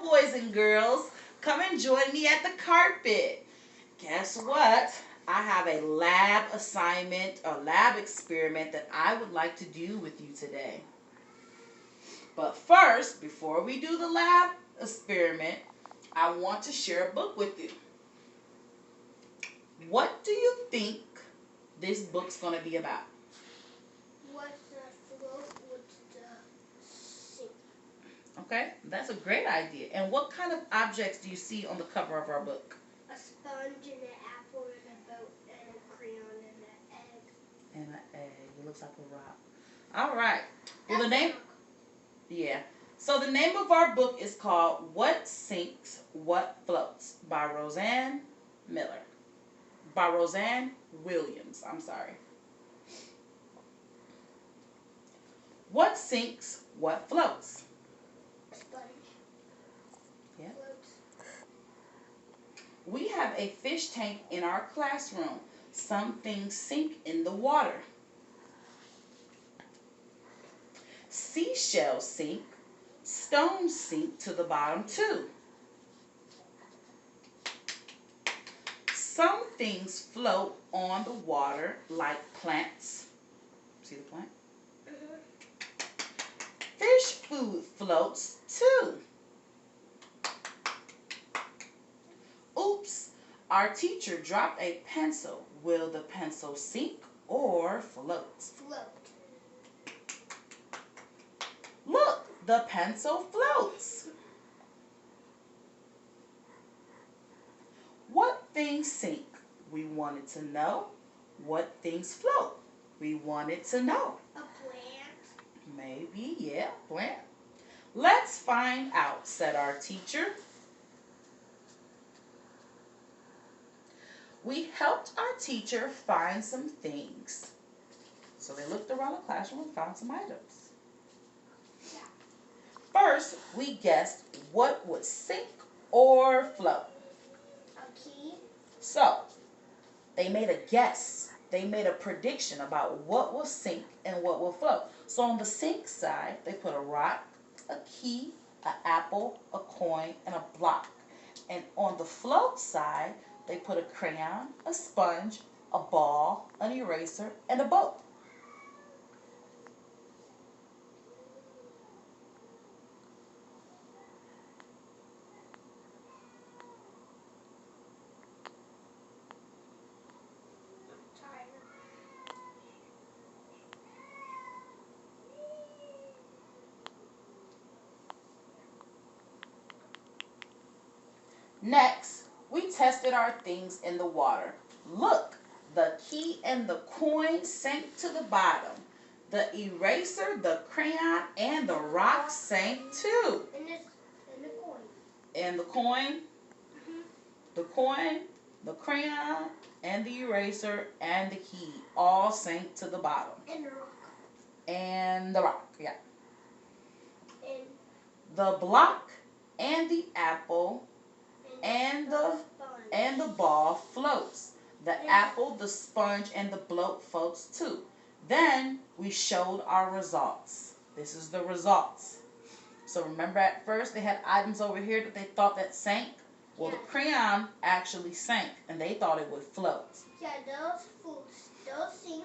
boys and girls. Come and join me at the carpet. Guess what? I have a lab assignment, a lab experiment that I would like to do with you today. But first, before we do the lab experiment, I want to share a book with you. What do you think this book's going to be about? What's the float with the sink? Okay, that's a great idea. And what kind of objects do you see on the cover of our book? A sponge and an apple and a boat and a crayon and an egg. And an egg. It looks like a rock. All right. Well, the name... Yeah. So the name of our book is called What Sinks, What Floats by Roseanne Miller. By Roseanne Williams. I'm sorry. What sinks, what floats? Sponge. Yeah. Floats. We have a fish tank in our classroom. Some things sink in the water. Seashells sink. Stones sink to the bottom too. Some things float on the water like plants. See the plant? Fish food floats too. Oops, our teacher dropped a pencil. Will the pencil sink or float? Float. Look, the pencil floats. What things sink? We wanted to know. What things float? We wanted to know. A plant. Maybe, yeah, plant. Let's find out, said our teacher. We helped our teacher find some things. So they looked around the classroom and found some items. Yeah. First, we guessed what would sink or float. A key. So, they made a guess. They made a prediction about what will sink and what will float. So on the sink side, they put a rock, a key, an apple, a coin, and a block. And on the float side, they put a crayon, a sponge, a ball, an eraser, and a boat. Next, we tested our things in the water. Look, the key and the coin sank to the bottom. The eraser, the crayon, and the rock sank too. And the coin. And the coin, the coin, the crayon, and the eraser, and the key all sank to the bottom. And the rock. And the rock, yeah. And the block and the apple and the ball floats. The apple, the sponge, and the bloat floats too. Then we showed our results. This is the results. So remember at first they had items over here that they thought that sank? Well, the crayon actually sank and they thought it would float. Yeah, those sink,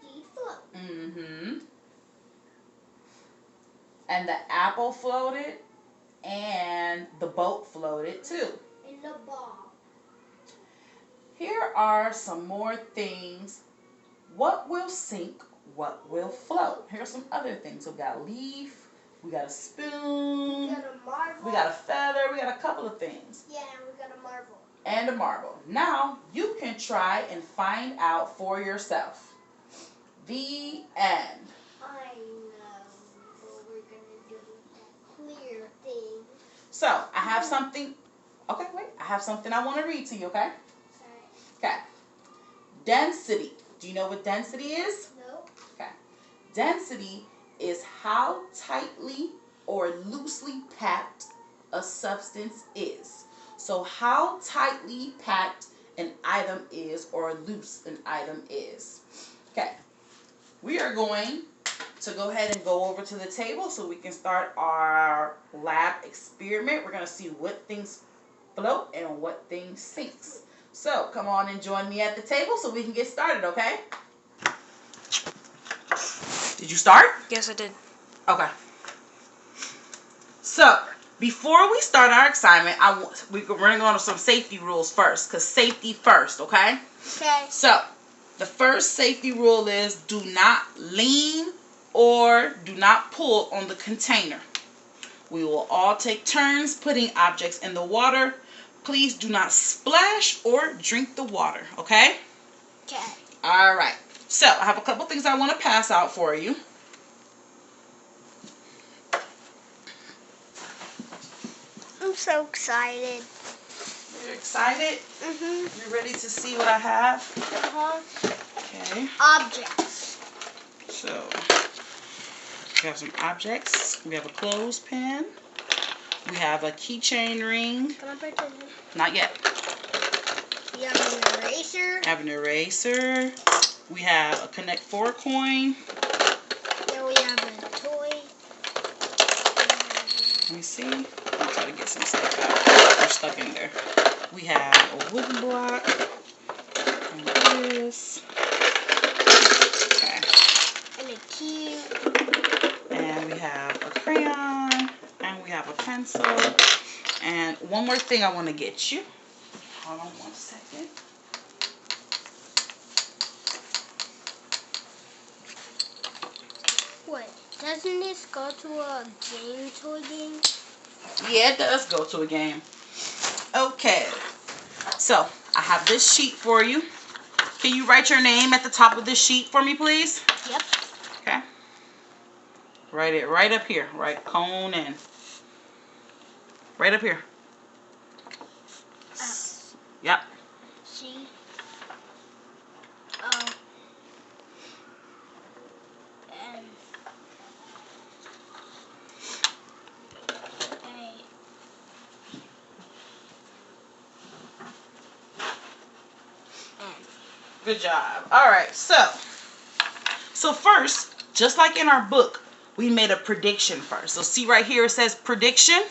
these float. Mm-hmm. And the apple floated and the boat floated too. And the ball. Here are some more things. What will sink? What will float? Here's some other things. We got a leaf. We got a spoon. We got a marble. We got a feather. We got a couple of things. Yeah, and we got a marble. And a marble. Now, you can try and find out for yourself. The end. I know what we're going to do with that clear thing. So, I have something. Okay, wait. I have something I want to read to you, okay? Okay. Density. Do you know what density is? No. Okay. Density is how tightly or loosely packed a substance is. So how tightly packed an item is or loose an item is. Okay. We are going to go ahead and go over to the table so we can start our lab experiment. We're going to see what things float and what things sinks. So come on and join me at the table so we can get started, okay? Did you start? Yes, I did. Okay. So before we start our assignment, we're going to go into some safety rules first, because safety first, okay? Okay. So the first safety rule is do not lean or do not pull on the container. We will all take turns putting objects in the water. Please do not splash or drink the water, okay? Okay. All right. So I have a couple things I want to pass out for you. I'm so excited. You're excited? Mm-hmm. You ready to see what I have? Uh-huh. Okay. Objects. So we have some objects. We have a clothespin. We have a keychain ring. Can I put it in? Not yet. We have an eraser. Have an eraser. We have a Connect 4 coin. Then we have a toy. Let me see. I'll try to get some stuff out. They're stuck in there. We have a wooden block. And this. Okay. And a cube. And we have a crayon. And we have a pencil. And one more thing I want to get you. Hold on 1 second. What? Doesn't this go to a game, toy game? Yeah, it does go to a game. Okay. So, I have this sheet for you. Can you write your name at the top of this sheet for me, please? Yep. Okay. Write it right up here. Write cone in. Right up here. Yep. C. O. N. A. N. Good job. All right. So first, just like in our book, we made a prediction first. So see right here, it says prediction.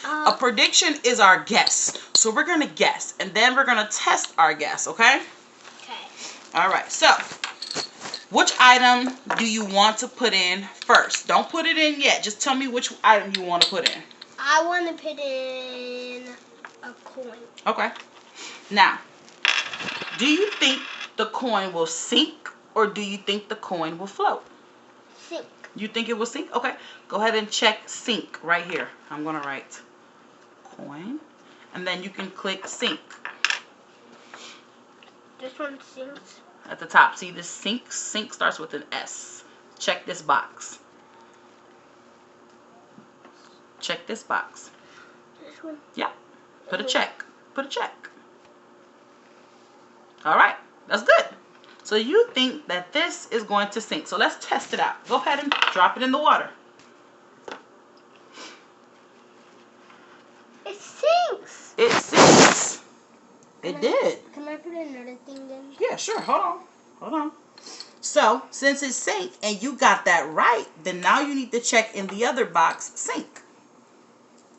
A prediction is our guess. So we're going to guess, and then we're going to test our guess, okay? Okay. All right. So which item do you want to put in first? Don't put it in yet. Just tell me which item you want to put in. I want to put in a coin. Okay. Now, do you think the coin will sink or do you think the coin will float? Sink. You think it will sink? Okay. Go ahead and check sink right here. I'm going to write coin. And then you can click sink. This one sinks. At the top. See this sink? Sink starts with an S. Check this box. Check this box. This one? Yeah. Put a check. Put a check. All right. That's good. So you think that this is going to sink. So let's test it out. Go ahead and drop it in the water. It sinks. It sinks. It did. Can I put another thing in? Yeah, sure. Hold on. Hold on. So, since it sank and you got that right, then now you need to check in the other box, sink.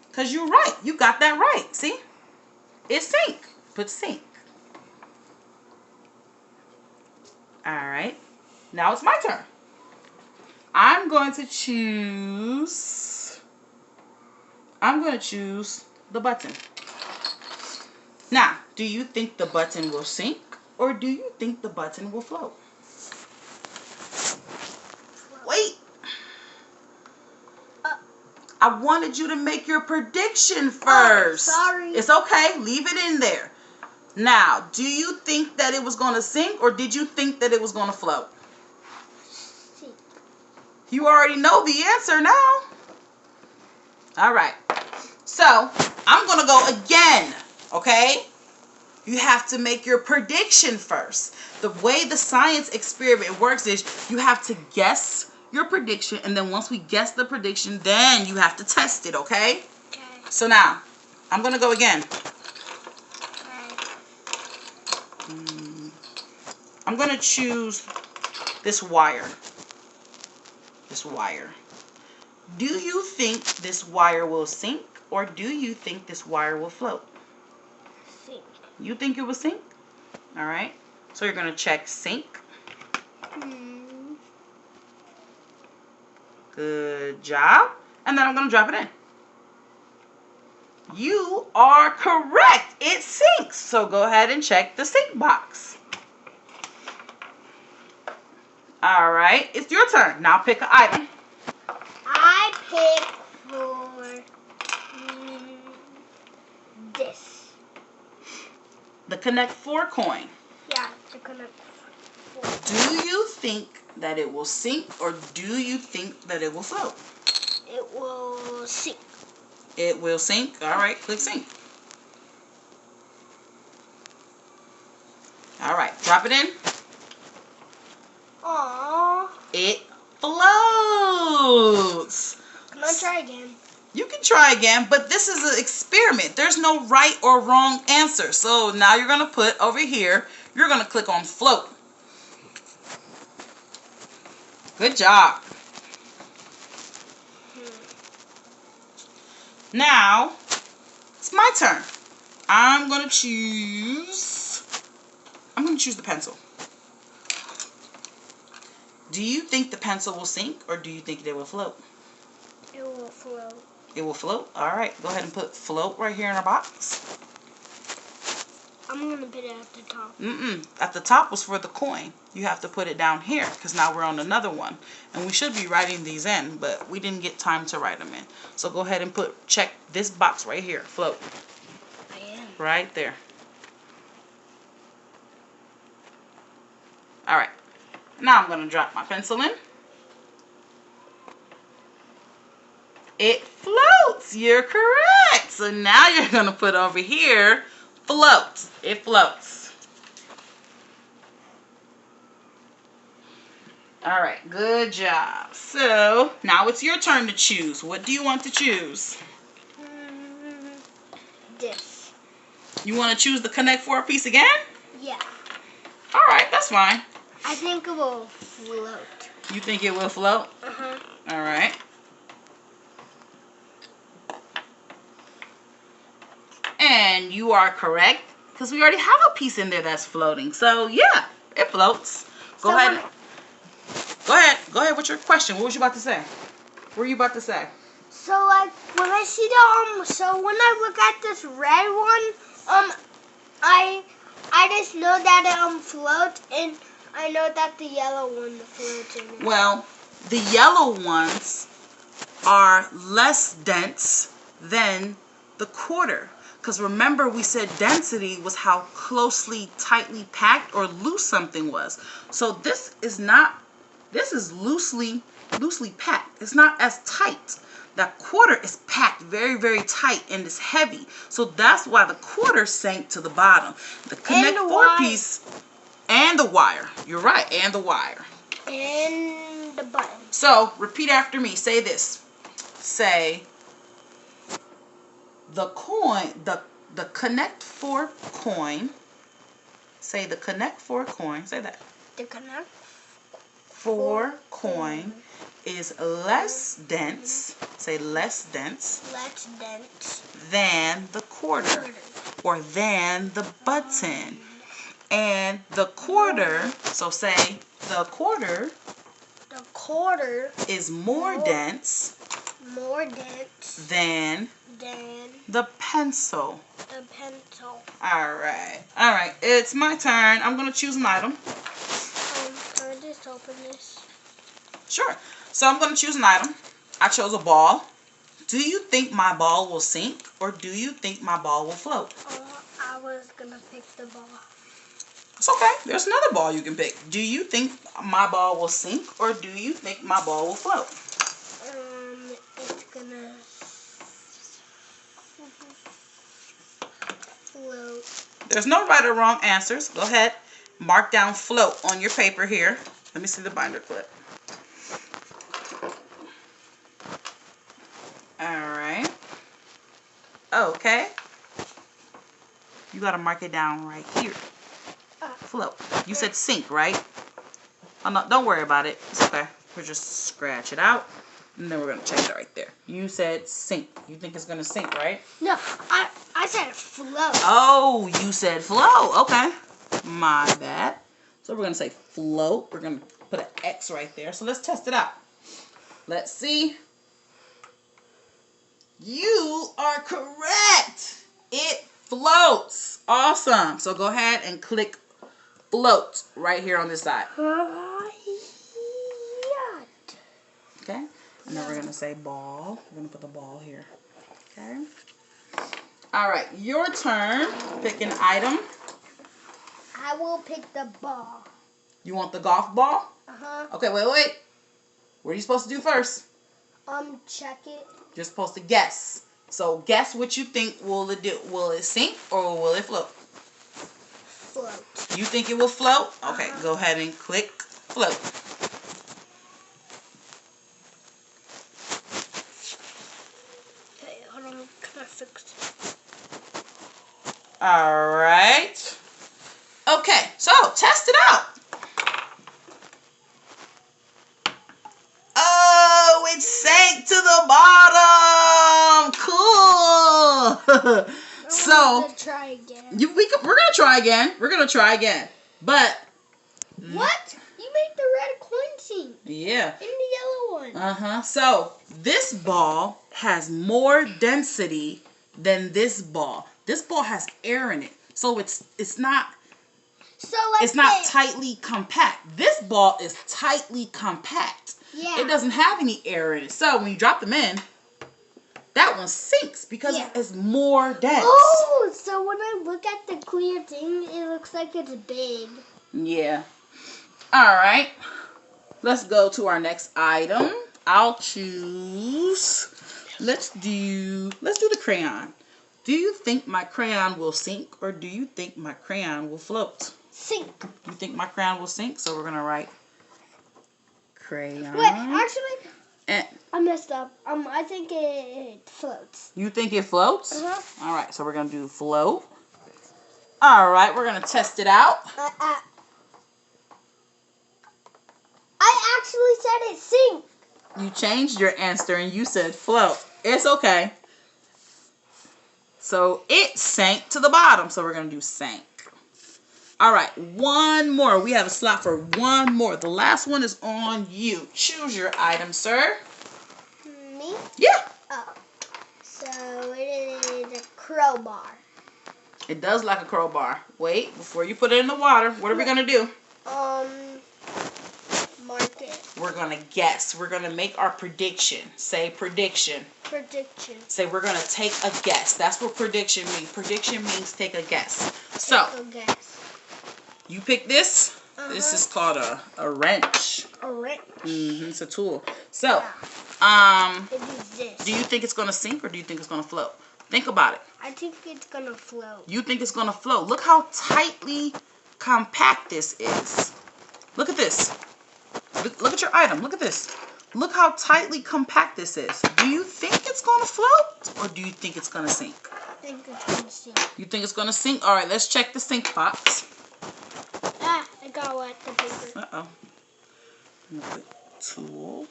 Because you're right. You got that right. See? It sank. Put sink. All right. Now it's my turn. I'm going to choose the button. Now, do you think the button will sink or do you think the button will float? Wait. I wanted you to make your prediction first. Oh, sorry. It's okay. Leave it in there. Now, do you think that it was going to sink or did you think that it was going to float? Sink. You already know the answer now. All right. So, I'm going to go again, okay? You have to make your prediction first. The way the science experiment works is you have to guess your prediction, and then once we guess the prediction, then you have to test it, okay? Okay. So now, I'm going to go again. I'm going to choose this wire. this wire. Do you think this wire will sink, or do you think this wire will float? Sink. You think it will sink? All right. So you're going to check sink. Good job. And then I'm going to drop it in. You are correct. It sinks. So go ahead and check the sink box. All right. It's your turn. Now pick an item. I pick for this. The Connect 4 coin. Yeah, the Connect 4. Do you think that it will sink, or do you think that it will float? It will sink. It will sink. All right, click sink. All right, drop it in. Aww. It floats. Can I try again? You can try again, but this is an experiment. There's no right or wrong answer. So now you're going to put over here, you're going to click on float. Good job. Now, it's my turn. I'm going to choose the pencil. Do you think the pencil will sink, or do you think it will float? It will float. It will float? All right. Go ahead and put float right here in our box. I'm going to put it at the top. At the top was for the coin. You have to put it down here because now we're on another one. And we should be writing these in, but we didn't get time to write them in. So go ahead and check this box right here. Float. I am. Right there. All right. Now I'm going to drop my pencil in. It floats. You're correct. So now you're going to put over here, float. It floats. All right. Good job. So now it's your turn to choose. What do you want to choose? This. You want to choose the Connect 4 piece again? Yeah. All right. That's fine. I think it will float. You think it will float? Uh-huh. All right. And you are correct, because we already have a piece in there that's floating. So, yeah, it floats. Go ahead. Go ahead with your question. What was you about to say? What were you about to say? So, like, when I see when I look at this red one, I just know that it floats, and I know that the yellow one floats in it. Well, the yellow ones are less dense than the quarter. Because remember, we said density was how closely, tightly packed or loose something was. So this is loosely packed. It's not as tight. That quarter is packed very, very tight and is heavy. So that's why the quarter sank to the bottom. The Connect 4 piece and the wire. You're right, and the wire. And the button. So repeat after me. Say this. Say the coin, the Connect 4 coin. Say the Connect 4 coin. Say that. The Connect 4 coin is less dense. Say less dense. Less dense. Than the quarter. Or than the button. And the quarter. So say the quarter. The quarter is more dense. More dense. Than the pencil. The pencil. All right. All right. It's my turn. I'm going to choose an item. Can I just open this? Sure. So I'm going to choose an item. I chose a ball. Do you think my ball will sink, or do you think my ball will float? I was going to pick the ball. It's okay. There's another ball you can pick. Do you think my ball will sink, or do you think my ball will float? It's going to float. There's no right or wrong answers. Go ahead. Mark down float on your paper here. Let me see the binder clip. Alright. Okay. You got to mark it down right here. Float. You said sink, right? Oh, no, don't worry about it. It's okay. We'll just scratch it out. And then we're going to check it right there. You said sink. You think it's going to sink, right? No, I said float. Oh, you said float. Okay. My bad. So we're going to say float. We're going to put an X right there. So let's test it out. Let's see. You are correct. It floats. Awesome. So go ahead and click float right here on this side. Okay. And then we're going to say ball. We're going to put the ball here. Okay. All right. Your turn. Pick an item. I will pick the ball. You want the golf ball? Uh-huh. Okay, wait. What are you supposed to do first? Check it. You're supposed to guess. So guess what you think will it do. Will it sink or will it float? Float. You think it will float? Okay, go ahead and click float. Okay, hold on. Can I fix it? All right. Okay, so test it out. Oh, it sank to the bottom. Cool. So We're gonna try again. We're gonna try again. We're gonna try again. But what? You made the red coin sink. Yeah. And the yellow one. So this ball has more density than this ball. This ball has air in it, so it's not. So like it's not tightly compact. This ball is tightly compact. Yeah. It doesn't have any air in it. So when you drop them in, that one sinks because it's more dense. Oh, so when I look at the clear thing, it looks like it's big. Yeah. All right. Let's go to our next item. I'll choose. Let's do the crayon. Do you think my crayon will sink or do you think my crayon will float? Sink. You think my crayon will sink? So we're going to write crayon. Wait, actually, and I messed up. I think it floats. You think it floats? Uh-huh. All right, so we're going to do float. All right, we're going to test it out. I actually said it sink. You changed your answer and you said float. It's okay. So it sank to the bottom. So we're going to do sank. All right, one more. We have a slot for one more. The last one is on you. Choose your item, sir. Me? Yeah. Oh. So it is a crowbar. It does like a crowbar. Wait, before you put it in the water, what are we going to do? Mark it. We're going to guess. We're going to make our prediction. Say prediction. Prediction. Say we're going to take a guess. That's what prediction means. Prediction means take a guess. So, you pick this. This is called a wrench. A wrench. It's a tool. So, do you think it's going to sink or do you think it's going to float? Think about it. I think it's going to float. You think it's going to float. Look how tightly compact this is. Look at this. Look at your item. Look at this. Look how tightly compact this is. Do you think it's going to float or do you think it's going to sink? I think it's going to sink. You think it's going to sink? All right, let's check the sink box. I got wet the paper. Uh-oh. Tool.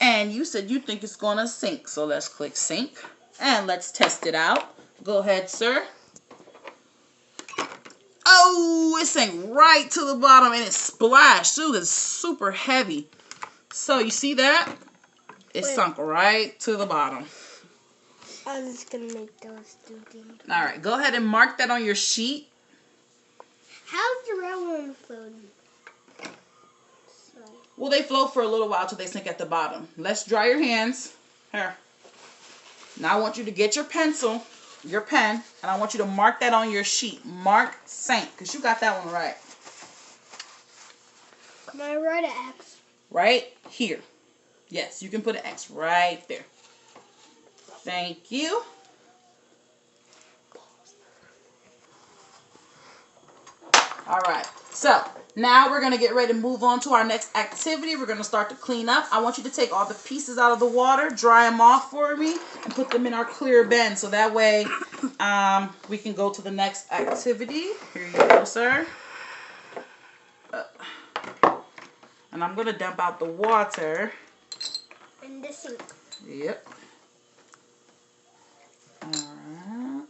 And you said you think it's going to sink. So let's click sink. And let's test it out. Go ahead, sir. Oh, it sank right to the bottom and it splashed. Ooh, it's super heavy. So you see that? It sunk right to the bottom. I'm just going to make those two things. All right, go ahead and mark that on your sheet. How's the red one floating? Well, they float for a little while till they sink at the bottom. Let's dry your hands. Here. Now I want you to get your pencil, your pen, and I want you to mark that on your sheet. Mark sank, because you got that one right. Can I write an X? Right here. Yes, you can put an X right there. Thank you. All right. So now we're going to get ready to move on to our next activity. We're going to start to clean up. I want you to take all the pieces out of the water, dry them off for me, and put them in our clear bin. So that way we can go to the next activity. Here you go, sir. And I'm going to dump out the water. In the sink. Yep. Alright.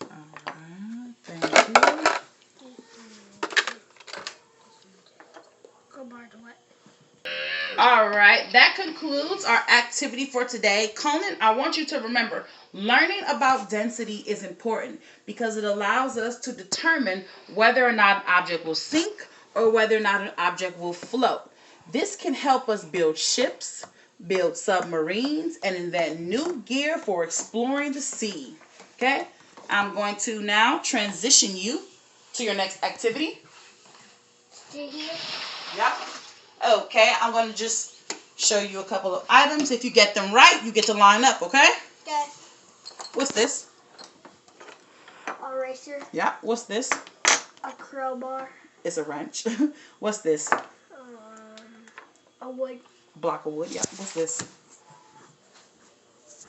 Alright, thank you. Alright, that concludes our activity for today. Conan, I want you to remember, learning about density is important because it allows us to determine whether or not an object will sink or whether or not an object will float. This can help us build ships, build submarines, and invent new gear for exploring the sea. Okay? I'm going to now transition you to your next activity. Stay here? Yep. Okay, I'm going to just show you a couple of items. If you get them right, you get to line up, okay? Okay. What's this? A eraser. Yeah, what's this? A crowbar. It's a wrench. What's this? A wood. Block of wood, yeah. What's this?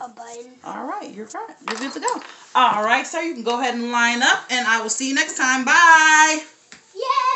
A button. All right, you're right. You're good to go. All right, sir, you can go ahead and line up, and I will see you next time. Bye. Yay!